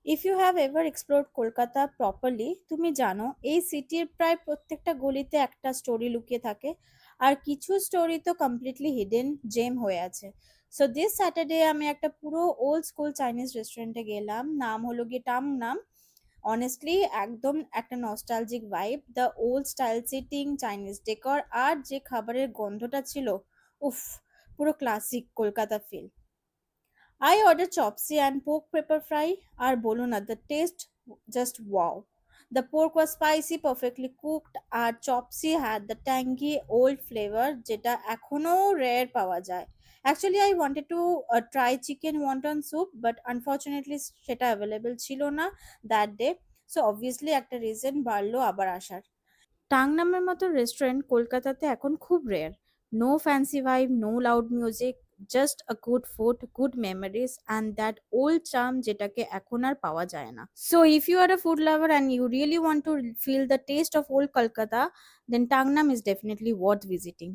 If you have ever explored Kolkata properly, তুমি জানো এই সিটির প্রায় প্রত্যেকটা গলিতে একটা স্টোরি লুকিয়ে থাকে, আর কিছু স্টোরি তো কমপ্লিটলি হিডেন জেম হয়ে আছে। সো দিস স্যাটারডে আমি একটা পুরো ওল্ড স্কুল চাইনিজ রেস্টুরেন্টে গেলাম, নাম হলো গিয়ে টাম নাম। অনেস্টলি একদম একটা nostalgic vibe, the old style seating, Chinese decor, আর যে খাবারের গন্ধটা ছিল, উফ, পুরো classic Kolkata feel. I ordered chopsy and pork pepper fry. Ar boluna, the taste just wow. The pork was spicy, perfectly cooked, আর chopsy had the tangy old flavor যেটা এখনো rare পাওয়া যায়. Actually, I wanted to try chicken wonton soup, but unfortunately সেটা available ছিল না that day. So obviously একটা reason বাড়লো আবার আসার। টাংনামের মতো রেস্টুরেন্ট কলকাতাতে এখন খুব rare. No fancy vibe, no loud music, just a good food, good memories and that old charm যেটাকে এখন আর পাওয়া যায় না। So if you are a food lover and you really want to feel the taste of old Kolkata, then Tung Nam is definitely worth visiting.